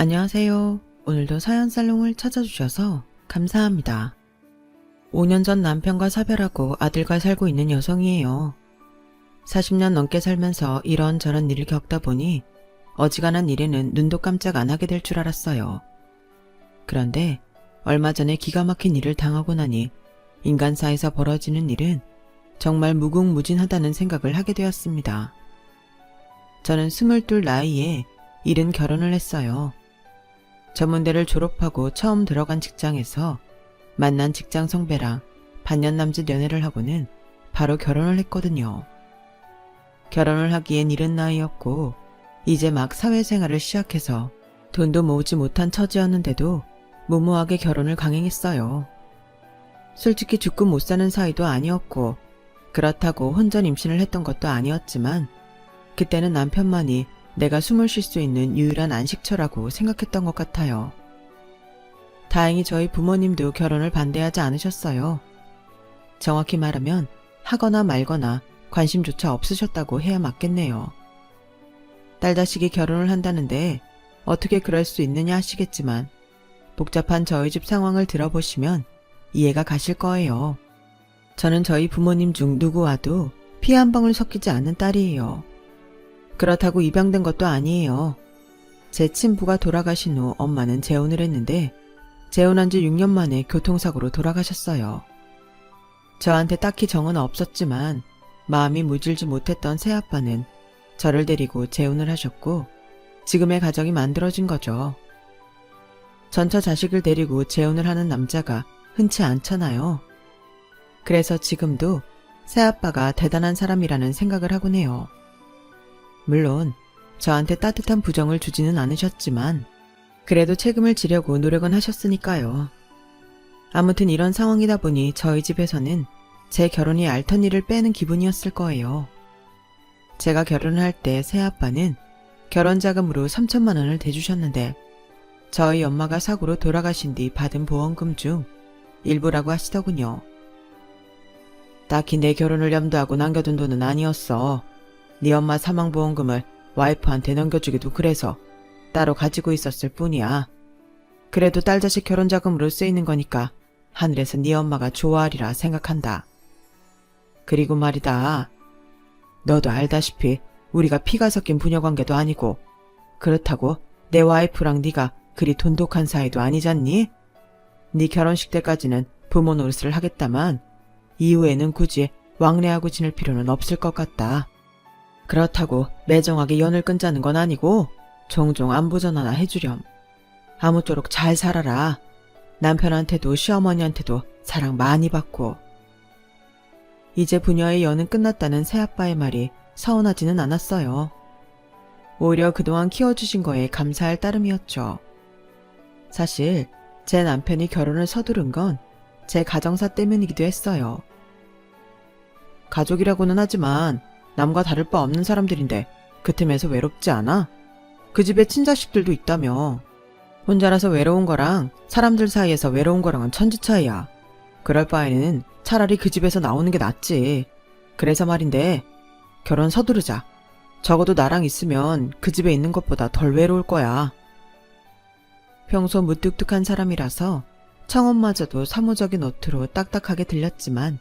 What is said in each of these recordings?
안녕하세요. 오늘도 사연살롱을 찾아주셔서 감사합니다. 5년 전 남편과 사별하고 아들과 살고 있는 여성이에요. 40년 넘게 살면서 이런저런 일을 겪다 보니 어지간한 일에는 눈도 깜짝 안 하게 될 줄 알았어요. 그런데 얼마 전에 기가 막힌 일을 당하고 나니 인간사에서 벌어지는 일은 정말 무궁무진하다는 생각을 하게 되었습니다. 저는 22 나이에 이른 결혼을 했어요. 전문대를 졸업하고 처음 들어간 직장에서 만난 직장 선배랑 반년남짓 연애를 하고는 바로 결혼을 했거든요. 결혼을 하기엔 이른 나이였고 이제 막 사회생활을 시작해서 돈도 모으지 못한 처지였는데도 무모하게 결혼을 강행했어요. 솔직히 죽고 못 사는 사이도 아니었고 그렇다고 혼전 임신을 했던 것도 아니었지만 그때는 남편만이 내가 숨을 쉴 수 있는 유일한 안식처라고 생각했던 것 같아요. 다행히 저희 부모님도 결혼을 반대하지 않으셨어요. 정확히 말하면 하거나 말거나 관심조차 없으셨다고 해야 맞겠네요. 딸 자식이 결혼을 한다는데 어떻게 그럴 수 있느냐 하시겠지만 복잡한 저희 집 상황을 들어보시면 이해가 가실 거예요. 저는 저희 부모님 중 누구와도 피 한 방울 섞이지 않는 딸이에요. 그렇다고 입양된 것도 아니에요. 제 친부가 돌아가신 후 엄마는 재혼을 했는데 재혼한 지 6년 만에 교통사고로 돌아가셨어요. 저한테 딱히 정은 없었지만 마음이 무질지 못했던 새아빠는 저를 데리고 재혼을 하셨고 지금의 가정이 만들어진 거죠. 전처 자식을 데리고 재혼을 하는 남자가 흔치 않잖아요. 그래서 지금도 새아빠가 대단한 사람이라는 생각을 하곤 해요. 물론 저한테 따뜻한 부정을 주지는 않으셨지만 그래도 책임을 지려고 노력은 하셨으니까요. 아무튼 이런 상황이다 보니 저희 집에서는 제 결혼이 알턴니를 빼는 기분이었을 거예요. 제가 결혼을 할 때 새아빠는 결혼자금으로 3천만 원을 대주셨는데 저희 엄마가 사고로 돌아가신 뒤 받은 보험금 중 일부라고 하시더군요. 딱히 내 결혼을 염두하고 남겨둔 돈은 아니었어. 네 엄마 사망보험금을 와이프한테 넘겨주기도 그래서 따로 가지고 있었을 뿐이야. 그래도 딸 자식 결혼자금으로 쓰이는 거니까 하늘에서 네 엄마가 좋아하리라 생각한다. 그리고 말이다. 너도 알다시피 우리가 피가 섞인 부녀관계도 아니고 그렇다고 내 와이프랑 네가 그리 돈독한 사이도 아니잖니? 네 결혼식 때까지는 부모 노릇을 하겠다만 이후에는 굳이 왕래하고 지낼 필요는 없을 것 같다. 그렇다고 매정하게 연을 끊자는 건 아니고 종종 안부 전화나 해주렴. 아무쪼록 잘 살아라. 남편한테도 시어머니한테도 사랑 많이 받고. 이제 부녀의 연은 끝났다는 새아빠의 말이 서운하지는 않았어요. 오히려 그동안 키워주신 거에 감사할 따름이었죠. 사실 제 남편이 결혼을 서두른 건 제 가정사 때문이기도 했어요. 가족이라고는 하지만 남과 다를 바 없는 사람들인데 그 틈에서 외롭지 않아? 그 집에 친자식들도 있다며. 혼자라서 외로운 거랑 사람들 사이에서 외로운 거랑은 천지 차이야. 그럴 바에는 차라리 그 집에서 나오는 게 낫지. 그래서 말인데 결혼 서두르자. 적어도 나랑 있으면 그 집에 있는 것보다 덜 외로울 거야. 평소 무뚝뚝한 사람이라서 청혼마저도 사무적인 어투로 딱딱하게 들렸지만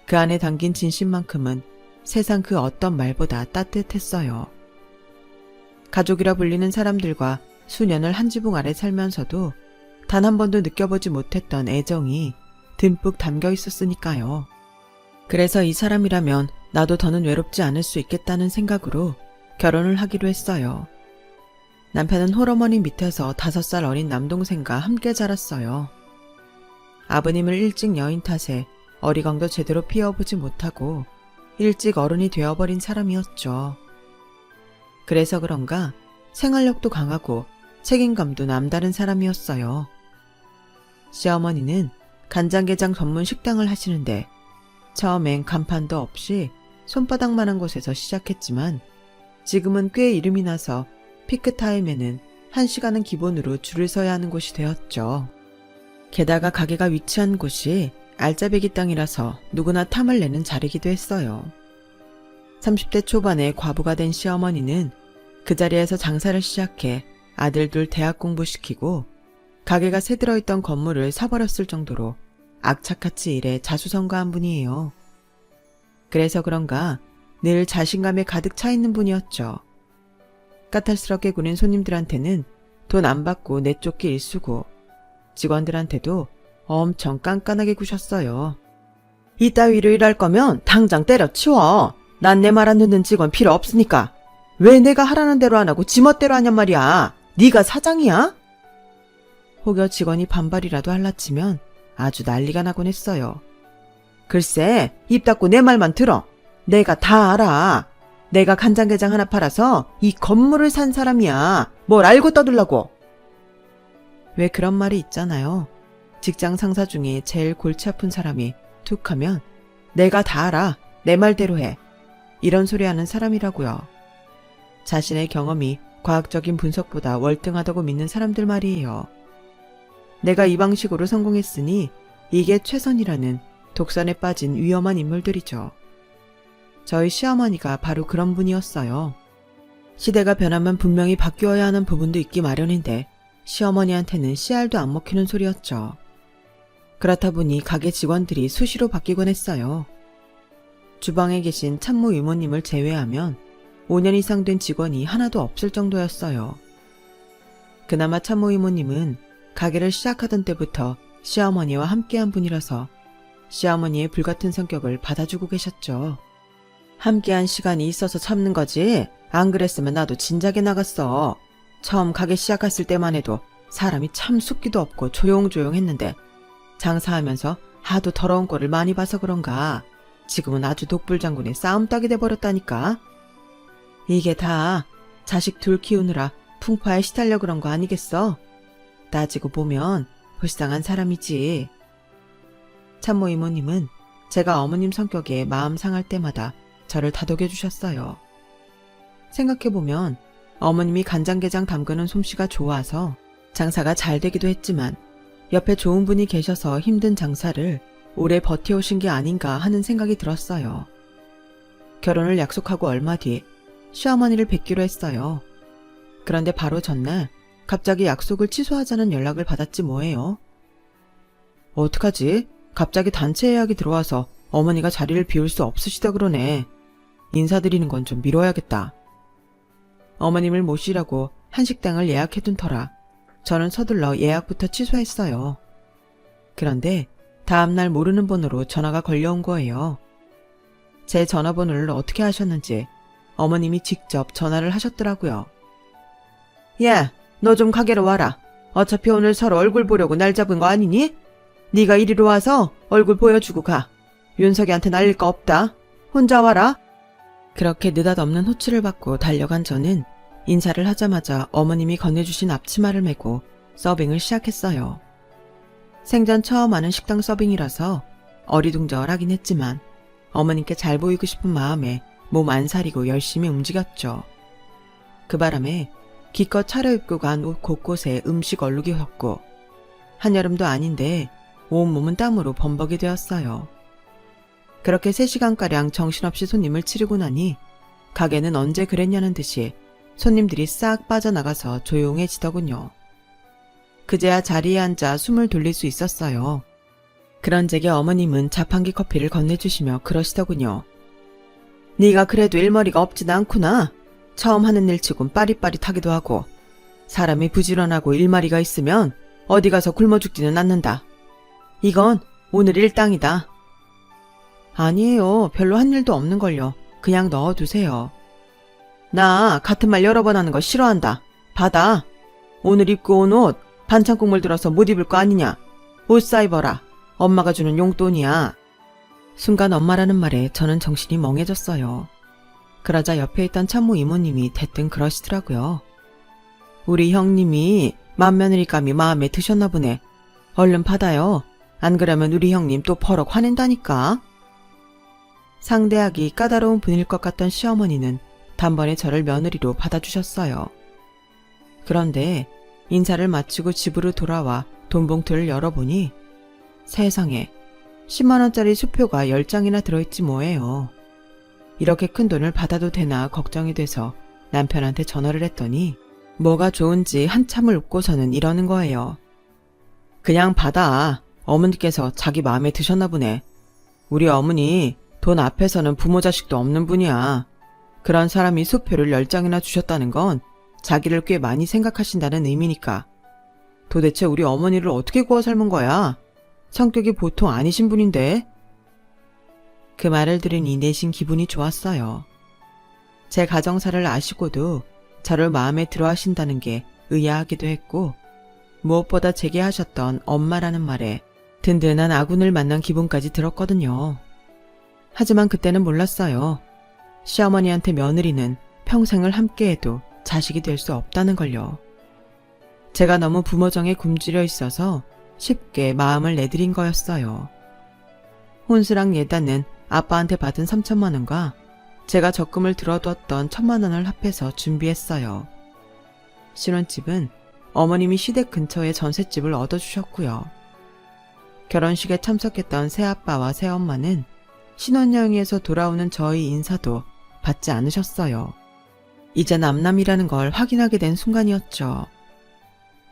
그 안에 담긴 진심만큼은 세상 그 어떤 말보다 따뜻했어요. 가족이라 불리는 사람들과 수년을 한 지붕 아래 살면서도 단 한 번도 느껴보지 못했던 애정이 듬뿍 담겨 있었으니까요. 그래서 이 사람이라면 나도 더는 외롭지 않을 수 있겠다는 생각으로 결혼을 하기로 했어요. 남편은 홀어머니 밑에서 5살 어린 남동생과 함께 자랐어요. 아버님을 일찍 여인 탓에 어리광도 제대로 피워보지 못하고 일찍 어른이 되어버린 사람이었죠. 그래서 그런가 생활력도 강하고 책임감도 남다른 사람이었어요. 시어머니는 간장게장 전문 식당을 하시는데 처음엔 간판도 없이 손바닥만한 곳에서 시작했지만 지금은 꽤 이름이 나서 피크타임에는 1시간은 기본으로 줄을 서야 하는 곳이 되었죠. 게다가 가게가 위치한 곳이 알짜배기 땅이라서 누구나 탐을 내는 자리이기도 했어요. 30대 초반에 과부가 된 시어머니는 그 자리에서 장사를 시작해 아들 둘 대학 공부시키고 가게가 새 들어있던 건물을 사버렸을 정도로 악착같이 일해 자수성가한 분이에요. 그래서 그런가 늘 자신감에 가득 차 있는 분이었죠. 까탈스럽게 구는 손님들한테는 돈 안 받고 내쫓기 일쑤고 직원들한테도 엄청 깐깐하게 구셨어요. 이따위로 일할 거면 당장 때려치워. 난 내 말 안 듣는 직원 필요 없으니까. 왜 내가 하라는 대로 안 하고 지멋대로 하냔 말이야. 네가 사장이야? 혹여 직원이 반발이라도 할라치면 아주 난리가 나곤 했어요. 글쎄, 입 닫고 내 말만 들어. 내가 다 알아. 내가 간장게장 하나 팔아서 이 건물을 산 사람이야. 뭘 알고 떠들라고. 왜 그런 말이 있잖아요. 직장 상사 중에 제일 골치 아픈 사람이 툭 하면 내가 다 알아. 내 말대로 해. 이런 소리 하는 사람이라고요. 자신의 경험이 과학적인 분석보다 월등하다고 믿는 사람들 말이에요. 내가 이 방식으로 성공했으니 이게 최선이라는 독선에 빠진 위험한 인물들이죠. 저희 시어머니가 바로 그런 분이었어요. 시대가 변하면 분명히 바뀌어야 하는 부분도 있기 마련인데 시어머니한테는 씨알도 안 먹히는 소리였죠. 그렇다 보니 가게 직원들이 수시로 바뀌곤 했어요. 주방에 계신 참모 이모님을 제외하면 5년 이상 된 직원이 하나도 없을 정도였어요. 그나마 참모 이모님은 가게를 시작하던 때부터 시어머니와 함께한 분이라서 시어머니의 불같은 성격을 받아주고 계셨죠. 함께한 시간이 있어서 참는 거지 안 그랬으면 나도 진작에 나갔어. 처음 가게 시작했을 때만 해도 사람이 참 숫기도 없고 조용조용했는데 장사하면서 하도 더러운 꼴을 많이 봐서 그런가 지금은 아주 독불장군의 싸움닭이 돼버렸다니까. 이게 다 자식 둘 키우느라 풍파에 시달려 그런 거 아니겠어? 따지고 보면 불쌍한 사람이지. 참모 이모님은 제가 어머님 성격에 마음 상할 때마다 저를 다독여 주셨어요. 생각해보면 어머님이 간장게장 담그는 솜씨가 좋아서 장사가 잘 되기도 했지만 옆에 좋은 분이 계셔서 힘든 장사를 오래 버텨오신 게 아닌가 하는 생각이 들었어요. 결혼을 약속하고 얼마 뒤 시어머니를 뵙기로 했어요. 그런데 바로 전날 갑자기 약속을 취소하자는 연락을 받았지 뭐예요. 어떡하지? 갑자기 단체 예약이 들어와서 어머니가 자리를 비울 수 없으시다 그러네. 인사드리는 건 좀 미뤄야겠다. 어머님을 모시라고 한식당을 예약해둔 터라 저는 서둘러 예약부터 취소했어요. 그런데 다음날 모르는 번호로 전화가 걸려온 거예요. 제 전화번호를 어떻게 하셨는지 어머님이 직접 전화를 하셨더라고요. 야, 너 좀 가게로 와라. 어차피 오늘 서로 얼굴 보려고 날 잡은 거 아니니? 네가 이리로 와서 얼굴 보여주고 가. 윤석이한테 날릴 거 없다. 혼자 와라. 그렇게 느닷없는 호출을 받고 달려간 저는 인사를 하자마자 어머님이 건네주신 앞치마를 메고 서빙을 시작했어요. 생전 처음 하는 식당 서빙이라서 어리둥절하긴 했지만 어머님께 잘 보이고 싶은 마음에 몸 안 사리고 열심히 움직였죠. 그 바람에 기껏 차려입고 간 옷 곳곳에 음식 얼룩이 텄고 한여름도 아닌데 온몸은 땀으로 범벅이 되었어요. 그렇게 3시간가량 정신없이 손님을 치르고 나니 가게는 언제 그랬냐는 듯이 손님들이 싹 빠져나가서 조용해지더군요. 그제야 자리에 앉아 숨을 돌릴 수 있었어요. 그런 제게 어머님은 자판기 커피를 건네주시며 그러시더군요. 네가 그래도 일머리가 없진 않구나. 처음 하는 일 치곤 빠릿빠릿하기도 하고 사람이 부지런하고 일마리가 있으면 어디 가서 굶어 죽지는 않는다. 이건 오늘 일당이다. 아니에요. 별로 한 일도 없는걸요. 그냥 넣어두세요. 나 같은 말 여러 번 하는 거 싫어한다. 받아. 오늘 입고 온 옷 반찬 국물 들어서 못 입을 거 아니냐. 옷 사 입어라. 엄마가 주는 용돈이야. 순간 엄마라는 말에 저는 정신이 멍해졌어요. 그러자 옆에 있던 참모 이모님이 대뜸 그러시더라고요. 우리 형님이 맏며느리감이 마음에 드셨나 보네. 얼른 받아요. 안 그러면 우리 형님 또 버럭 화낸다니까. 상대하기 까다로운 분일 것 같던 시어머니는 단번에 저를 며느리로 받아주셨어요. 그런데 인사를 마치고 집으로 돌아와 돈 봉투를 열어보니 세상에 10만원짜리 수표가 10장이나 들어있지 뭐예요. 이렇게 큰 돈을 받아도 되나 걱정이 돼서 남편한테 전화를 했더니 뭐가 좋은지 한참을 웃고서는 이러는 거예요. 그냥 받아. 어머니께서 자기 마음에 드셨나 보네. 우리 어머니 돈 앞에서는 부모 자식도 없는 분이야. 그런 사람이 수표를 10장이나 주셨다는 건 자기를 꽤 많이 생각하신다는 의미니까. 도대체 우리 어머니를 어떻게 구워 삶은 거야? 성격이 보통 아니신 분인데. 그 말을 들으니 내심 기분이 좋았어요. 제 가정사를 아시고도 저를 마음에 들어 하신다는 게 의아하기도 했고, 무엇보다 제게 하셨던 엄마라는 말에 든든한 아군을 만난 기분까지 들었거든요. 하지만 그때는 몰랐어요. 시어머니한테 며느리는 평생을 함께해도 자식이 될 수 없다는 걸요. 제가 너무 부모정에 굶주려 있어서 쉽게 마음을 내드린 거였어요. 혼수랑 예단은 아빠한테 받은 3천만 원과 제가 적금을 들어두었던 1,000만 원을 합해서 준비했어요. 신혼집은 어머님이 시댁 근처에 전셋집을 얻어주셨고요. 결혼식에 참석했던 새아빠와 새엄마는 신혼여행에서 돌아오는 저희 인사도 받지 않으셨어요. 이제 남남이라는 걸 확인하게 된 순간이었죠.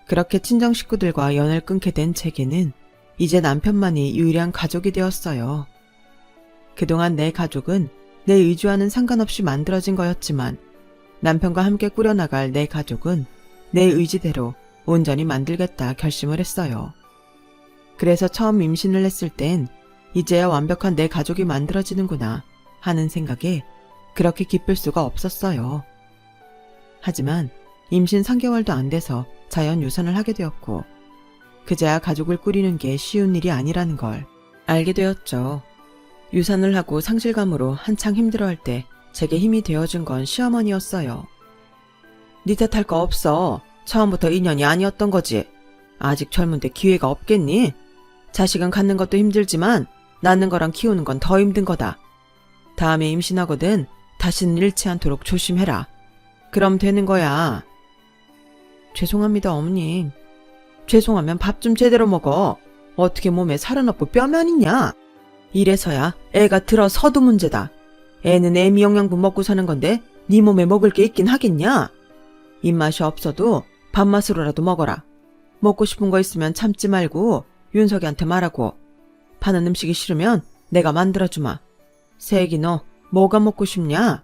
그렇게 친정 식구들과 연을 끊게 된 제게는 이제 남편만이 유일한 가족이 되었어요. 그동안 내 가족은 내 의지와는 상관없이 만들어진 거였지만 남편과 함께 꾸려나갈 내 가족은 내 의지대로 온전히 만들겠다 결심을 했어요. 그래서 처음 임신을 했을 땐 이제야 완벽한 내 가족이 만들어지는구나 하는 생각에 그렇게 기쁠 수가 없었어요. 하지만 임신 3개월도 안 돼서 자연 유산을 하게 되었고 그제야 가족을 꾸리는 게 쉬운 일이 아니라는 걸 알게 되었죠. 유산을 하고 상실감으로 한창 힘들어할 때 제게 힘이 되어준 건 시어머니였어요. 네 탓할 거 없어. 처음부터 인연이 아니었던 거지. 아직 젊은데 기회가 없겠니? 자식은 갖는 것도 힘들지만 낳는 거랑 키우는 건 더 힘든 거다. 다음에 임신하거든 다시는 잃지 않도록 조심해라. 그럼 되는 거야. 죄송합니다, 어머님. 죄송하면 밥 좀 제대로 먹어. 어떻게 몸에 살은 없고 뼈만 있냐? 이래서야 애가 들어서도 문제다. 애는 애미 영양분 먹고 사는 건데 네 몸에 먹을 게 있긴 하겠냐? 입맛이 없어도 밥맛으로라도 먹어라. 먹고 싶은 거 있으면 참지 말고 윤석이한테 말하고 파는 음식이 싫으면 내가 만들어주마. 새애기 너 뭐가 먹고 싶냐?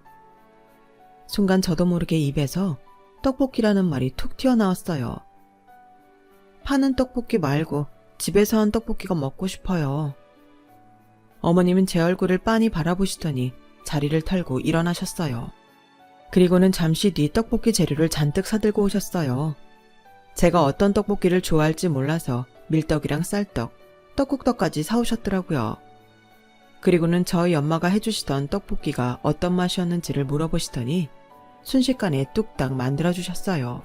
순간 저도 모르게 입에서 떡볶이라는 말이 툭 튀어나왔어요. 파는 떡볶이 말고 집에서 한 떡볶이가 먹고 싶어요. 어머님은 제 얼굴을 빤히 바라보시더니 자리를 털고 일어나셨어요. 그리고는 잠시 뒤 떡볶이 재료를 잔뜩 사들고 오셨어요. 제가 어떤 떡볶이를 좋아할지 몰라서 밀떡이랑 쌀떡, 떡국떡까지 사오셨더라고요. 그리고는 저희 엄마가 해주시던 떡볶이가 어떤 맛이었는지를 물어보시더니 순식간에 뚝딱 만들어주셨어요.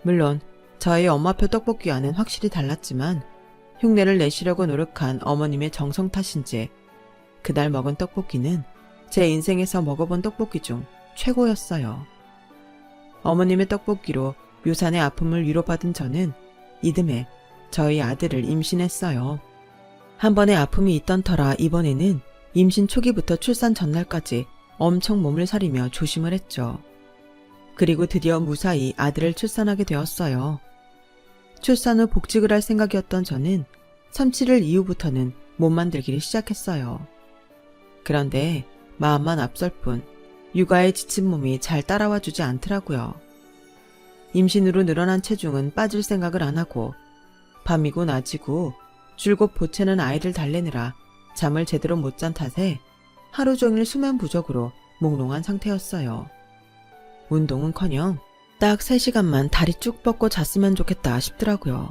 물론 저희 엄마표 떡볶이와는 확실히 달랐지만 흉내를 내시려고 노력한 어머님의 정성 탓인지 그날 먹은 떡볶이는 제 인생에서 먹어본 떡볶이 중 최고였어요. 어머님의 떡볶이로 묘산의 아픔을 위로받은 저는 이듬해 저희 아들을 임신했어요. 한 번의 아픔이 있던 터라 이번에는 임신 초기부터 출산 전날까지 엄청 몸을 사리며 조심을 했죠. 그리고 드디어 무사히 아들을 출산하게 되었어요. 출산 후 복직을 할 생각이었던 저는 3, 7일 이후부터는 몸 만들기를 시작했어요. 그런데 마음만 앞설 뿐 육아에 지친 몸이 잘 따라와 주지 않더라고요. 임신으로 늘어난 체중은 빠질 생각을 안 하고 밤이고 낮이고 줄곧 보채는 아이를 달래느라 잠을 제대로 못 잔 탓에 하루 종일 수면 부족으로 몽롱한 상태였어요. 운동은커녕 딱 3시간만 다리 쭉 뻗고 잤으면 좋겠다 싶더라고요.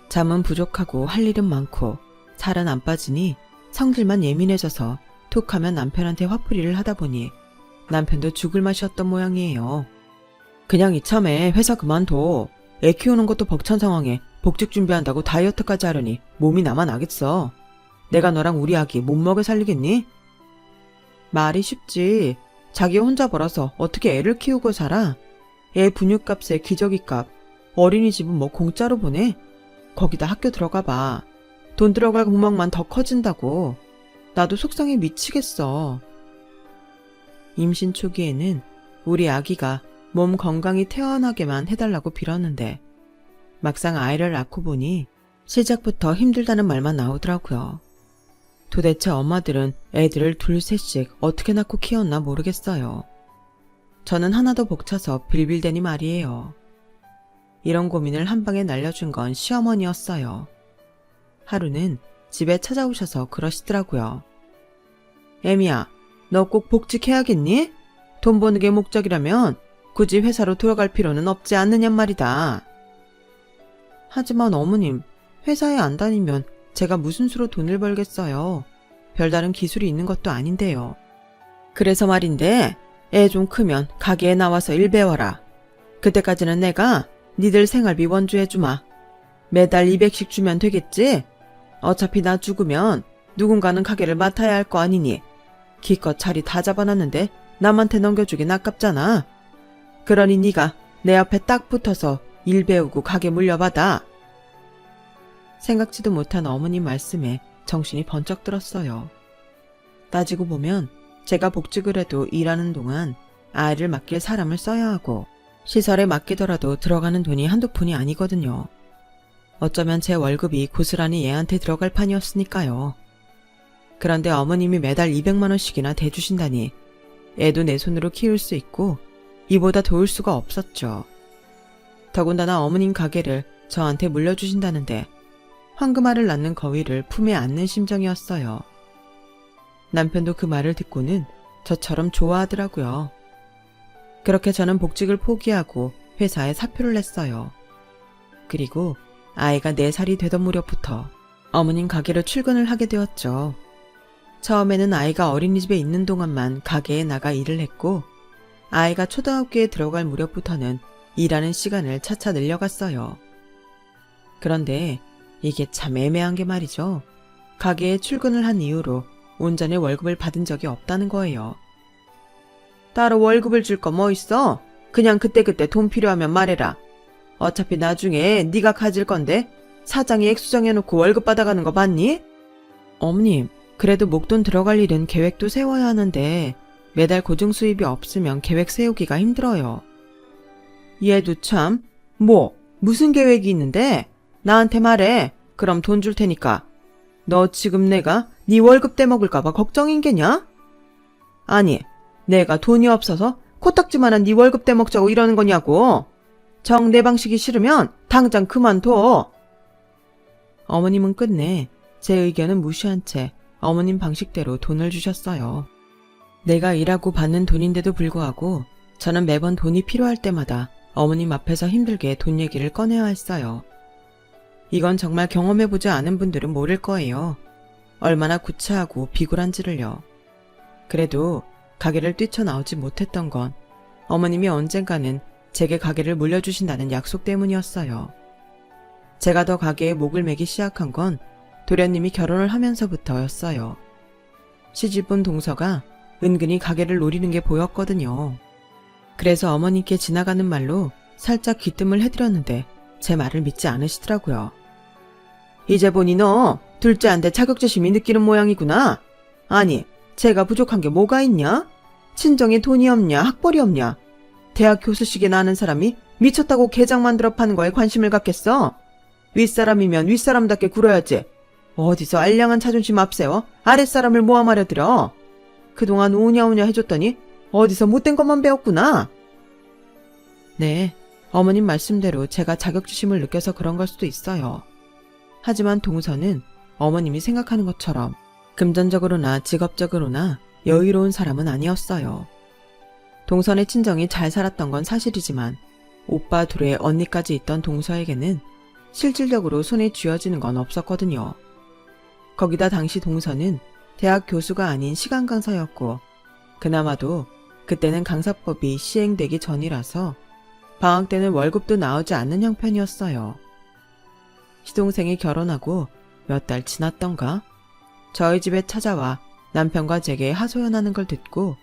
잠은 부족하고 할 일은 많고 살은 안 빠지니 성질만 예민해져서 툭하면 남편한테 화풀이를 하다 보니 남편도 죽을 맛이었던 모양이에요. 그냥 이참에 회사 그만둬. 애 키우는 것도 벅찬 상황에 복직 준비한다고 다이어트까지 하려니 몸이 나만 나겠어. 내가 너랑 우리 아기 못 먹여 살리겠니? 말이 쉽지. 자기 혼자 벌어서 어떻게 애를 키우고 살아? 애 분유값에 기저귀값, 어린이집은 뭐 공짜로 보내? 거기다 학교 들어가 봐. 돈 들어갈 구멍만 더 커진다고. 나도 속상해 미치겠어. 임신 초기에는 우리 아기가 몸 건강히 태어나게만 해달라고 빌었는데 막상 아이를 낳고 보니 시작부터 힘들다는 말만 나오더라고요. 도대체 엄마들은 애들을 둘 셋씩 어떻게 낳고 키웠나 모르겠어요. 저는 하나도 벅차서 빌빌대니 말이에요. 이런 고민을 한 방에 날려준 건 시어머니였어요. 하루는 집에 찾아오셔서 그러시더라고요. 애미야, 너 꼭 복직해야겠니? 돈 버는 게 목적이라면 굳이 회사로 돌아갈 필요는 없지 않느냔 말이다. 하지만 어머님, 회사에 안 다니면 제가 무슨 수로 돈을 벌겠어요. 별다른 기술이 있는 것도 아닌데요. 그래서 말인데 애 좀 크면 가게에 나와서 일 배워라. 그때까지는 내가 니들 생활비 원주해주마. 매달 200씩 주면 되겠지? 어차피 나 죽으면 누군가는 가게를 맡아야 할 거 아니니 기껏 자리 다 잡아놨는데 남한테 넘겨주긴 아깝잖아. 그러니 네가 내 앞에 딱 붙어서 일 배우고 가게 물려받아. 생각지도 못한 어머님 말씀에 정신이 번쩍 들었어요. 따지고 보면 제가 복직을 해도 일하는 동안 아이를 맡길 사람을 써야 하고 시설에 맡기더라도 들어가는 돈이 한두 푼이 아니거든요. 어쩌면 제 월급이 고스란히 얘한테 들어갈 판이었으니까요. 그런데 어머님이 매달 200만 원씩이나 대주신다니 애도 내 손으로 키울 수 있고 이보다 도울 수가 없었죠. 더군다나 어머님 가게를 저한테 물려주신다는데 황금알을 낳는 거위를 품에 안는 심정이었어요. 남편도 그 말을 듣고는 저처럼 좋아하더라고요. 그렇게 저는 복직을 포기하고 회사에 사표를 냈어요. 그리고 아이가 4살이 되던 무렵부터 어머님 가게로 출근을 하게 되었죠. 처음에는 아이가 어린이집에 있는 동안만 가게에 나가 일을 했고 아이가 초등학교에 들어갈 무렵부터는 일하는 시간을 차차 늘려갔어요. 그런데 이게 참 애매한 게 말이죠. 가게에 출근을 한 이후로 온전히 월급을 받은 적이 없다는 거예요. 따로 월급을 줄 거 뭐 있어? 그냥 그때그때 돈 필요하면 말해라. 어차피 나중에 네가 가질 건데 사장이 액수 정해놓고 월급 받아가는 거 봤니? 어머님, 그래도 목돈 들어갈 일은 계획도 세워야 하는데 매달 고정 수입이 없으면 계획 세우기가 힘들어요. 얘도 참, 무슨 계획이 있는데? 나한테 말해. 그럼 돈 줄 테니까. 너 지금 내가 네 월급 떼먹을까봐 걱정인 게냐? 아니, 내가 돈이 없어서 코딱지만한 네 월급 떼먹자고 이러는 거냐고. 정 내 방식이 싫으면 당장 그만둬. 어머님은 끝내 제 의견은 무시한 채 어머님 방식대로 돈을 주셨어요. 내가 일하고 받는 돈인데도 불구하고 저는 매번 돈이 필요할 때마다 어머님 앞에서 힘들게 돈 얘기를 꺼내야 했어요. 이건 정말 경험해보지 않은 분들은 모를 거예요. 얼마나 구차하고 비굴한지를요. 그래도 가게를 뛰쳐나오지 못했던 건 어머님이 언젠가는 제게 가게를 물려주신다는 약속 때문이었어요. 제가 더 가게에 목을 매기 시작한 건 도련님이 결혼을 하면서부터였어요. 시집온 동서가 은근히 가게를 노리는 게 보였거든요. 그래서 어머님께 지나가는 말로 살짝 귀뜸을 해드렸는데 제 말을 믿지 않으시더라고요. 이제 보니 너 둘째한테 자격지심이 느끼는 모양이구나. 아니, 제가 부족한 게 뭐가 있냐? 친정에 돈이 없냐, 학벌이 없냐? 대학 교수식이나 하는 사람이 미쳤다고 게장 만들어 파는 거에 관심을 갖겠어? 윗사람이면 윗사람답게 굴어야지. 어디서 알량한 자존심 앞세워 아랫사람을 모함하려 들어. 그동안 오냐오냐 해줬더니 어디서 못된 것만 배웠구나. 네, 어머님 말씀대로 제가 자격지심을 느껴서 그런 걸 수도 있어요. 하지만 동서는 어머님이 생각하는 것처럼 금전적으로나 직업적으로나 여유로운 사람은 아니었어요. 동선의 친정이 잘 살았던 건 사실이지만 오빠 둘에 언니까지 있던 동서에게는 실질적으로 손에 쥐어지는 건 없었거든요. 거기다 당시 동서는 대학 교수가 아닌 시간 강사였고 그나마도 그때는 강사법이 시행되기 전이라서 방학 때는 월급도 나오지 않는 형편이었어요. 시동생이 결혼하고 몇 달 지났던가 저희 집에 찾아와 남편과 제게 하소연하는 걸 듣고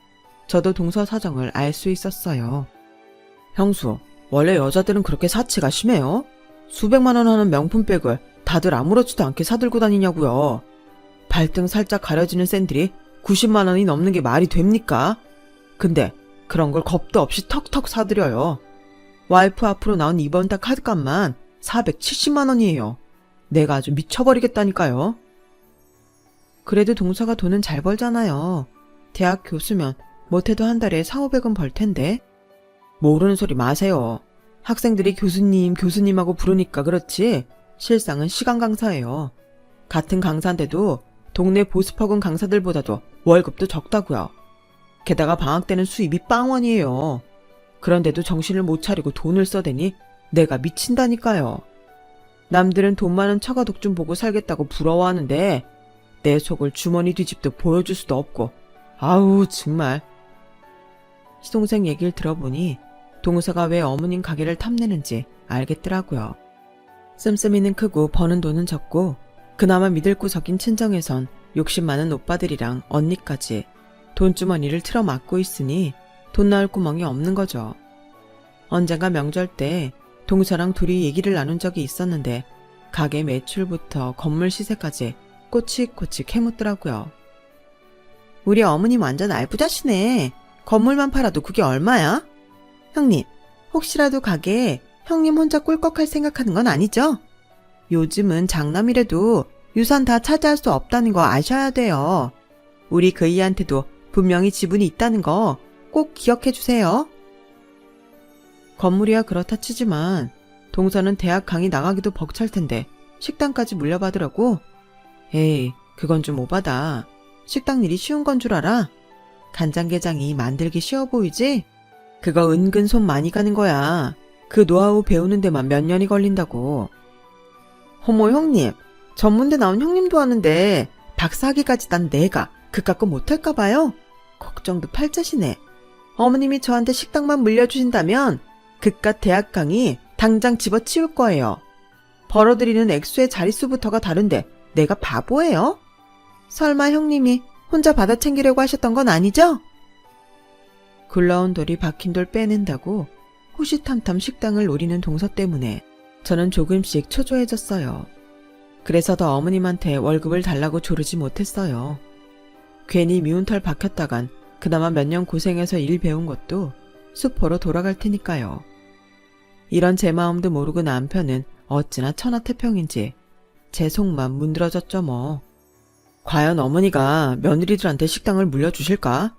저도 동서 사정을 알 수 있었어요. 형수, 원래 여자들은 그렇게 사치가 심해요? 수백만 원 하는 명품백을 다들 아무렇지도 않게 사들고 다니냐고요. 발등 살짝 가려지는 샌들이 90만 원이 넘는 게 말이 됩니까? 근데 그런 걸 겁도 없이 턱턱 사드려요. 와이프 앞으로 나온 이번 달 카드값만 470만 원이에요. 내가 아주 미쳐버리겠다니까요. 그래도 동서가 돈은 잘 벌잖아요. 대학 교수면 못해도 한 달에 4,500원 벌 텐데. 모르는 소리 마세요. 학생들이 교수님하고 부르니까 그렇지 실상은 시간 강사예요. 같은 강사인데도 동네 보습학원 강사들보다도 월급도 적다고요. 게다가 방학 때는 수입이 빵원이에요. 그런데도 정신을 못 차리고 돈을 써대니 내가 미친다니까요. 남들은 돈 많은 처가독 좀 보고 살겠다고 부러워하는데 내 속을 주머니 뒤집도 보여줄 수도 없고 아우 정말. 시동생 얘기를 들어보니 동서가 왜 어머님 가게를 탐내는지 알겠더라고요. 씀씀이는 크고 버는 돈은 적고 그나마 믿을 구석인 친정에선 욕심 많은 오빠들이랑 언니까지 돈주머니를 틀어막고 있으니 돈 나올 구멍이 없는 거죠. 언젠가 명절 때 동서랑 둘이 얘기를 나눈 적이 있었는데 가게 매출부터 건물 시세까지 꼬치꼬치 캐묻더라고요. 우리 어머님 완전 알부자시네. 건물만 팔아도 그게 얼마야? 형님, 혹시라도 가게에 형님 혼자 꿀꺽할 생각하는 건 아니죠? 요즘은 장남이라도 유산 다 차지할 수 없다는 거 아셔야 돼요. 우리 그이한테도 분명히 지분이 있다는 거 꼭 기억해 주세요. 건물이야 그렇다 치지만 동서는 대학 강의 나가기도 벅찰 텐데 식당까지 물려받으라고? 에이, 그건 좀 오바다. 식당 일이 쉬운 건 줄 알아? 간장게장이 만들기 쉬워 보이지? 그거 은근 손 많이 가는 거야. 그 노하우 배우는 데만 몇 년이 걸린다고. 어머 형님, 전문대 나온 형님도 하는데 박사학위까지 딴 내가 그깟 거 못할까 봐요? 걱정도 팔자시네. 어머님이 저한테 식당만 물려주신다면 그깟 대학 강의 당장 집어치울 거예요. 벌어들이는 액수의 자릿수부터가 다른데 내가 바보예요? 설마 형님이 혼자 받아 챙기려고 하셨던 건 아니죠? 굴러온 돌이 박힌 돌 빼낸다고 호시탐탐 식당을 노리는 동서 때문에 저는 조금씩 초조해졌어요. 그래서 더 어머님한테 월급을 달라고 조르지 못했어요. 괜히 미운 털 박혔다간 그나마 몇 년 고생해서 일 배운 것도 수포로 돌아갈 테니까요. 이런 제 마음도 모르고 남편은 어찌나 천하태평인지 제 속만 문드러졌죠 뭐. 과연 어머니가 며느리들한테 식당을 물려주실까?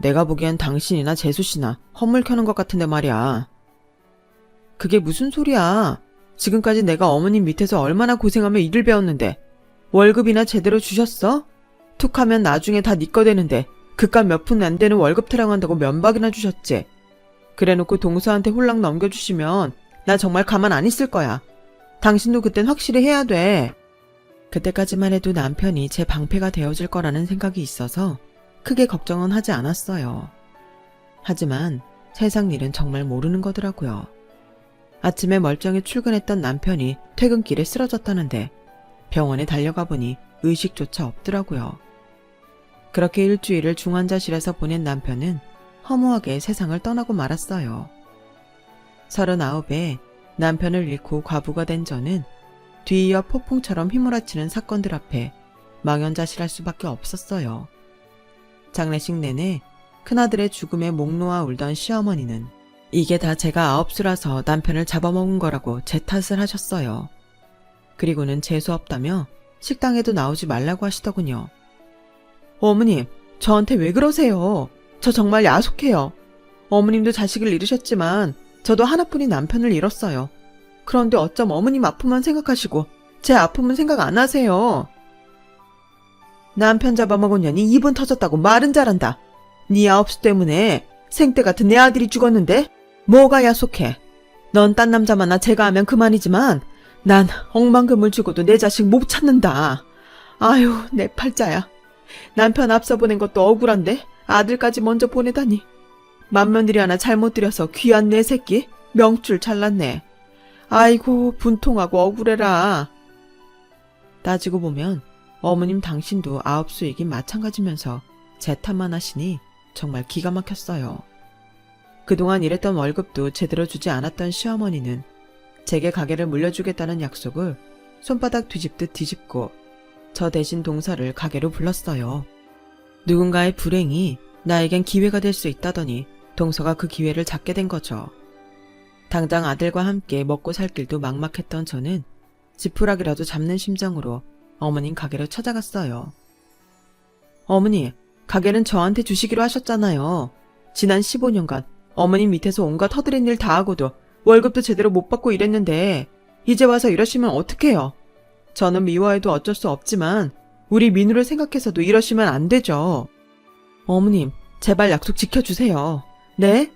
내가 보기엔 당신이나 재수씨나 헛물 켜는 것 같은데 말이야. 그게 무슨 소리야. 지금까지 내가 어머님 밑에서 얼마나 고생하며 일을 배웠는데 월급이나 제대로 주셨어? 툭하면 나중에 다 네 거 되는데 그깟 몇 푼 안 되는 월급 타령한다고 면박이나 주셨지. 그래놓고 동서한테 홀랑 넘겨주시면 나 정말 가만 안 있을 거야. 당신도 그땐 확실히 해야 돼. 그때까지만 해도 남편이 제 방패가 되어줄 거라는 생각이 있어서 크게 걱정은 하지 않았어요. 하지만 세상 일은 정말 모르는 거더라고요. 아침에 멀쩡히 출근했던 남편이 퇴근길에 쓰러졌다는데 병원에 달려가 보니 의식조차 없더라고요. 그렇게 일주일을 중환자실에서 보낸 남편은 허무하게 세상을 떠나고 말았어요. 39에 남편을 잃고 과부가 된 저는 뒤이어 폭풍처럼 휘몰아치는 사건들 앞에 망연자실할 수밖에 없었어요. 장례식 내내 큰아들의 죽음에 목 놓아 울던 시어머니는 이게 다 제가 아홉수라서 남편을 잡아먹은 거라고 제 탓을 하셨어요. 그리고는 재수 없다며 식당에도 나오지 말라고 하시더군요. 어머님, 저한테 왜 그러세요? 저 정말 야속해요. 어머님도 자식을 잃으셨지만 저도 하나뿐인 남편을 잃었어요. 그런데 어쩜 어머님 아픔만 생각하시고 제 아픔은 생각 안 하세요? 남편 잡아먹은 년이 입은 터졌다고 말은 잘한다. 네 아홉수 때문에 생때 같은 내 아들이 죽었는데 뭐가 야속해. 넌 딴 남자 만나 제가 하면 그만이지만 난 억만금을 주고도 내 자식 못 찾는다. 아유, 내 팔자야. 남편 앞서 보낸 것도 억울한데 아들까지 먼저 보내다니. 맏며느리 하나 잘못 들여서 귀한 내 새끼 명줄 잘랐네. 아이고, 분통하고 억울해라. 따지고 보면 어머님 당신도 아홉수이긴 마찬가지면서 제 탓만 하시니 정말 기가 막혔어요. 그동안 일했던 월급도 제대로 주지 않았던 시어머니는 제게 가게를 물려주겠다는 약속을 손바닥 뒤집듯 뒤집고 저 대신 동서를 가게로 불렀어요. 누군가의 불행이 나에겐 기회가 될 수 있다더니 동서가 그 기회를 잡게 된 거죠. 당장 아들과 함께 먹고 살 길도 막막했던 저는 지푸라기라도 잡는 심정으로 어머님 가게로 찾아갔어요. 어머니, 가게는 저한테 주시기로 하셨잖아요. 지난 15년간 어머님 밑에서 온갖 허드렛 일 다 하고도 월급도 제대로 못 받고 이랬는데 이제 와서 이러시면 어떡해요? 저는 미워해도 어쩔 수 없지만 우리 민우를 생각해서도 이러시면 안 되죠. 어머님, 제발 약속 지켜주세요. 네?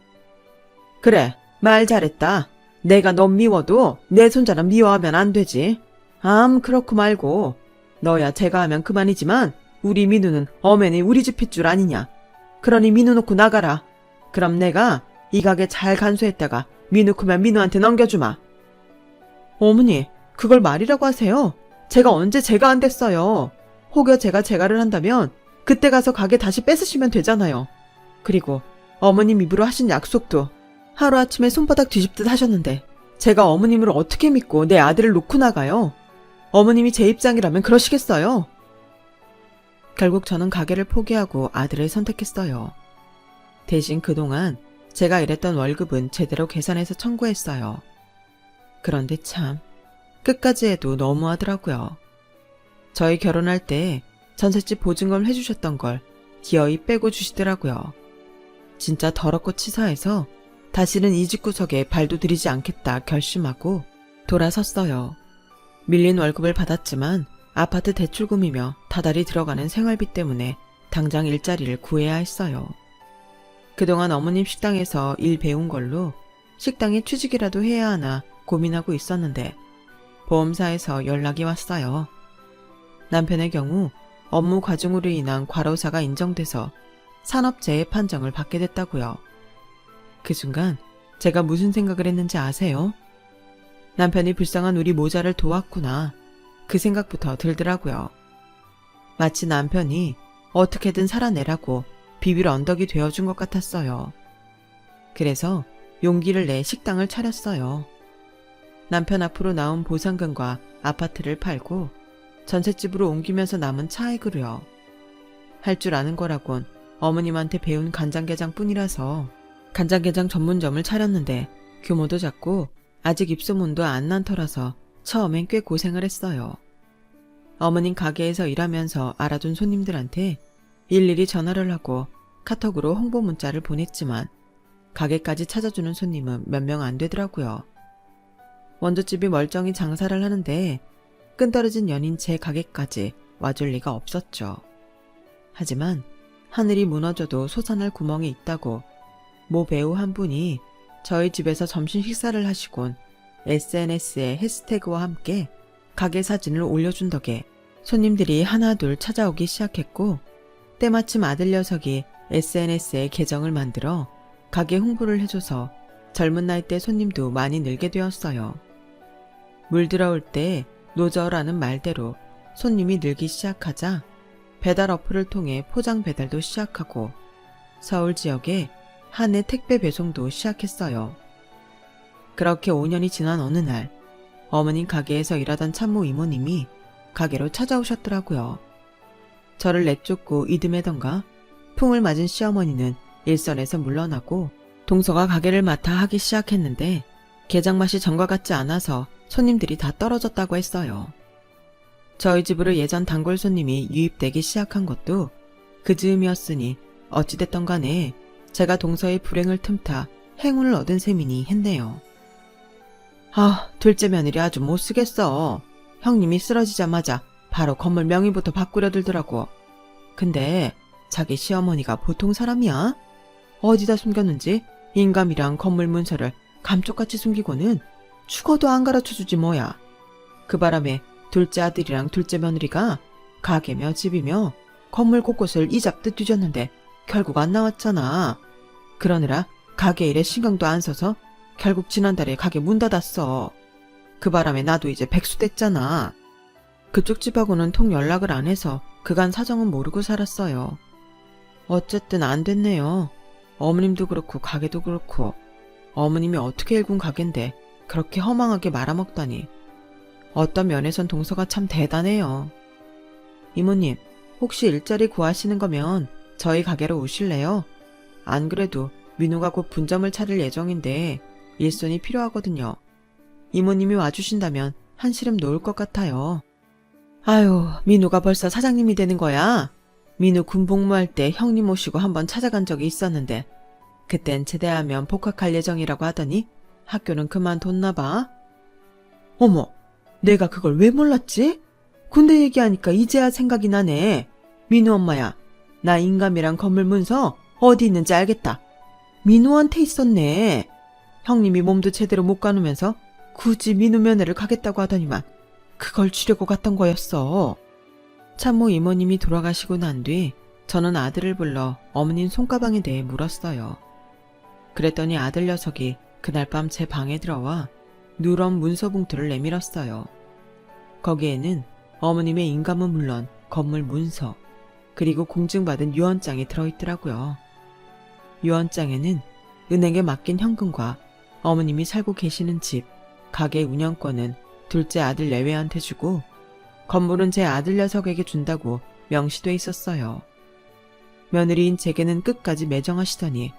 그래, 말 잘했다. 내가 넌 미워도 내 손자는 미워하면 안 되지. 그렇고 말고. 너야 제가 하면 그만이지만 우리 민우는 엄연히 우리 집 핏줄 아니냐. 그러니 민우 놓고 나가라. 그럼 내가 이 가게 잘 간수했다가 민우 크면 민우한테 넘겨주마. 어머니, 그걸 말이라고 하세요? 제가 언제 제가 안 됐어요. 혹여 제가 제가를 한다면 그때 가서 가게 다시 뺏으시면 되잖아요. 그리고 어머님 입으로 하신 약속도 하루아침에 손바닥 뒤집듯 하셨는데 제가 어머님을 어떻게 믿고 내 아들을 놓고 나가요? 어머님이 제 입장이라면 그러시겠어요? 결국 저는 가게를 포기하고 아들을 선택했어요. 대신 그동안 제가 일했던 월급은 제대로 계산해서 청구했어요. 그런데 참 끝까지 해도 너무하더라고요. 저희 결혼할 때 전셋집 보증금 해주셨던 걸 기어이 빼고 주시더라고요. 진짜 더럽고 치사해서 다시는 이 집구석에 발도 들이지 않겠다 결심하고 돌아섰어요. 밀린 월급을 받았지만 아파트 대출금이며 다달이 들어가는 생활비 때문에 당장 일자리를 구해야 했어요. 그동안 어머님 식당에서 일 배운 걸로 식당에 취직이라도 해야 하나 고민하고 있었는데 보험사에서 연락이 왔어요. 남편의 경우 업무 과중으로 인한 과로사가 인정돼서 산업재해 판정을 받게 됐다고요. 그 순간 제가 무슨 생각을 했는지 아세요? 남편이 불쌍한 우리 모자를 도왔구나. 그 생각부터 들더라고요. 마치 남편이 어떻게든 살아내라고 비빌 언덕이 되어준 것 같았어요. 그래서 용기를 내 식당을 차렸어요. 남편 앞으로 나온 보상금과 아파트를 팔고 전셋집으로 옮기면서 남은 차액으로요. 할 줄 아는 거라곤 어머님한테 배운 간장게장 뿐이라서 간장게장 전문점을 차렸는데 규모도 작고 아직 입소문도 안 난 터라서 처음엔 꽤 고생을 했어요. 어머님 가게에서 일하면서 알아둔 손님들한테 일일이 전화를 하고 카톡으로 홍보 문자를 보냈지만 가게까지 찾아주는 손님은 몇 명 안 되더라고요. 원조집이 멀쩡히 장사를 하는데 끈떨어진 연인 제 가게까지 와줄 리가 없었죠. 하지만 하늘이 무너져도 솟아날 구멍이 있다고 모 배우 한 분이 저희 집에서 점심 식사를 하시곤 SNS에 해시태그와 함께 가게 사진을 올려준 덕에 손님들이 하나둘 찾아오기 시작했고 때마침 아들 녀석이 SNS에 계정을 만들어 가게 홍보를 해줘서 젊은 나이대 손님도 많이 늘게 되었어요. 물 들어올 때 노저라는 말대로 손님이 늘기 시작하자 배달 어플을 통해 포장 배달도 시작하고 서울 지역에 한 해 택배 배송도 시작했어요. 그렇게 5년이 지난 어느 날 어머님 가게에서 일하던 참모 이모님이 가게로 찾아오셨더라고요. 저를 내쫓고 이듬해던가 풍을 맞은 시어머니는 일선에서 물러나고 동서가 가게를 맡아 하기 시작했는데 게장 맛이 전과 같지 않아서 손님들이 다 떨어졌다고 했어요. 저희 집으로 예전 단골 손님이 유입되기 시작한 것도 그 즈음이었으니 어찌됐던 간에 제가 동서의 불행을 틈타 행운을 얻은 셈이니 했네요. 둘째 며느리 아주 못쓰겠어. 형님이 쓰러지자마자 바로 건물 명의부터 바꾸려 들더라고. 근데 자기 시어머니가 보통 사람이야? 어디다 숨겼는지 인감이랑 건물 문서를 감쪽같이 숨기고는 죽어도 안 가르쳐주지 뭐야. 그 바람에 둘째 아들이랑 둘째 며느리가 가게며 집이며 건물 곳곳을 이잡듯 뒤졌는데 결국 안 나왔잖아. 그러느라 가게 일에 신경도 안 써서 결국 지난달에 가게 문 닫았어. 그 바람에 나도 이제 백수 됐잖아. 그쪽 집하고는 통 연락을 안 해서 그간 사정은 모르고 살았어요. 어쨌든 안 됐네요. 어머님도 그렇고 가게도 그렇고 어머님이 어떻게 일군 가게인데 그렇게 허망하게 말아먹다니. 어떤 면에선 동서가 참 대단해요. 이모님, 혹시 일자리 구하시는 거면 저희 가게로 오실래요? 안 그래도 민우가 곧 분점을 차릴 예정인데 일손이 필요하거든요. 이모님이 와주신다면 한시름 놓을 것 같아요. 아유, 민우가 벌써 사장님이 되는 거야? 민우 군복무할 때 형님 모시고 한번 찾아간 적이 있었는데 그땐 제대하면 복학할 예정이라고 하더니 학교는 그만뒀나 봐. 어머, 내가 그걸 왜 몰랐지? 군대 얘기하니까 이제야 생각이 나네. 민우 엄마야, 나 인감이랑 건물 문서 어디 있는지 알겠다. 민우한테 있었네. 형님이 몸도 제대로 못 가누면서 굳이 민우 면회를 가겠다고 하더니만 그걸 주려고 갔던 거였어. 참모 이모님이 돌아가시고 난 뒤 저는 아들을 불러 어머님 손가방에 대해 물었어요. 그랬더니 아들 녀석이 그날 밤 제 방에 들어와 누런 문서 봉투를 내밀었어요. 거기에는 어머님의 인감은 물론 건물 문서, 그리고 공증받은 유언장이 들어있더라고요. 유언장에는 은행에 맡긴 현금과 어머님이 살고 계시는 집, 가게 운영권은 둘째 아들 내외한테 주고 건물은 제 아들 녀석에게 준다고 명시돼 있었어요. 며느리인 제게는 끝까지 매정하시더니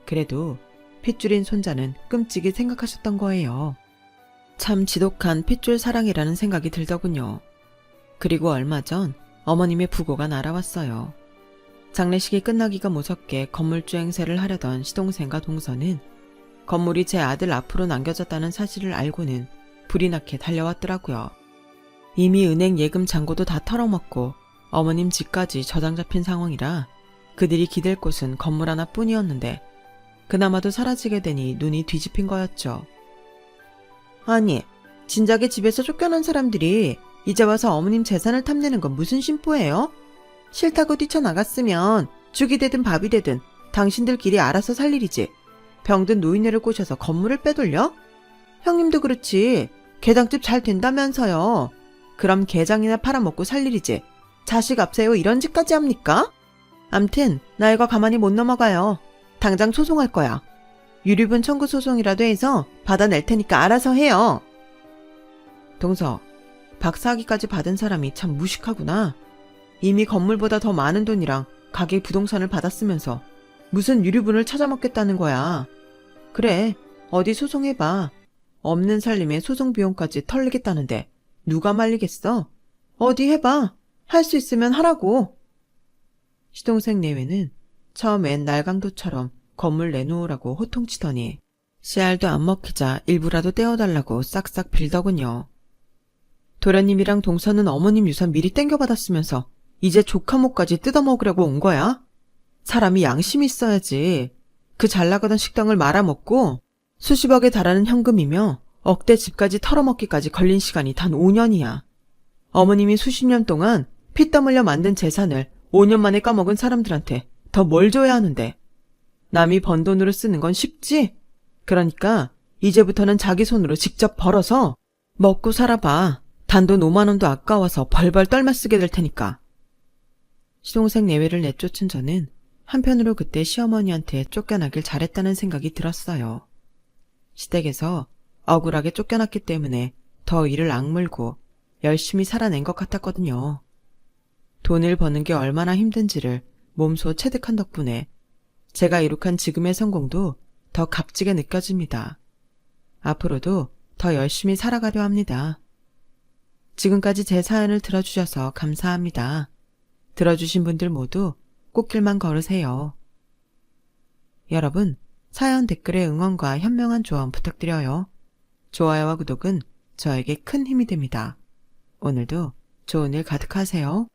그래도 핏줄인 손자는 끔찍이 생각하셨던 거예요. 참 지독한 핏줄 사랑이라는 생각이 들더군요. 그리고 얼마 전 어머님의 부고가 날아왔어요. 장례식이 끝나기가 무섭게 건물주 행세를 하려던 시동생과 동서는 건물이 제 아들 앞으로 남겨졌다는 사실을 알고는 불이 나게 달려왔더라고요. 이미 은행 예금 잔고도 다 털어먹고 어머님 집까지 저장 잡힌 상황이라 그들이 기댈 곳은 건물 하나뿐이었는데 그나마도 사라지게 되니 눈이 뒤집힌 거였죠. 아니, 진작에 집에서 쫓겨난 사람들이 이제 와서 어머님 재산을 탐내는 건 무슨 심보예요? 싫다고 뛰쳐나갔으면 죽이 되든 밥이 되든 당신들끼리 알아서 살 일이지. 병든 노인네를 꼬셔서 건물을 빼돌려? 형님도 그렇지. 게장집 잘 된다면서요. 그럼 게장이나 팔아먹고 살 일이지. 자식 앞세워 이런 짓까지 합니까? 암튼 나 이거 가만히 못 넘어가요. 당장 소송할 거야. 유류분 청구 소송이라도 해서 받아낼 테니까 알아서 해요. 동서, 박사학위까지 받은 사람이 참 무식하구나. 이미 건물보다 더 많은 돈이랑 가게 부동산을 받았으면서 무슨 유류분을 찾아먹겠다는 거야. 그래, 어디 소송해봐. 없는 살림에 소송 비용까지 털리겠다는데 누가 말리겠어? 어디 해봐. 할 수 있으면 하라고. 시동생 내외는 처음엔 날강도처럼 건물 내놓으라고 호통치더니 씨알도 안 먹히자 일부라도 떼어달라고 싹싹 빌더군요. 도련님이랑 동서는 어머님 유산 미리 땡겨받았으면서 이제 조카목까지 뜯어먹으려고 온 거야? 사람이 양심이 있어야지. 그 잘나가던 식당을 말아먹고 수십억에 달하는 현금이며 억대 집까지 털어먹기까지 걸린 시간이 단 5년이야. 어머님이 수십 년 동안 피땀 흘려 만든 재산을 5년 만에 까먹은 사람들한테 더 뭘 줘야 하는데. 남이 번 돈으로 쓰는 건 쉽지? 그러니까 이제부터는 자기 손으로 직접 벌어서 먹고 살아봐. 단돈 5만 원도 아까워서 벌벌 떨며 쓰게 될 테니까. 시동생 내외를 내쫓은 저는 한편으로 그때 시어머니한테 쫓겨나길 잘했다는 생각이 들었어요. 시댁에서 억울하게 쫓겨났기 때문에 더 일을 악물고 열심히 살아낸 것 같았거든요. 돈을 버는 게 얼마나 힘든지를 몸소 체득한 덕분에 제가 이룩한 지금의 성공도 더 값지게 느껴집니다. 앞으로도 더 열심히 살아가려 합니다. 지금까지 제 사연을 들어주셔서 감사합니다. 들어주신 분들 모두 꽃길만 걸으세요. 여러분, 사연 댓글에 응원과 현명한 조언 부탁드려요. 좋아요와 구독은 저에게 큰 힘이 됩니다. 오늘도 좋은 일 가득하세요.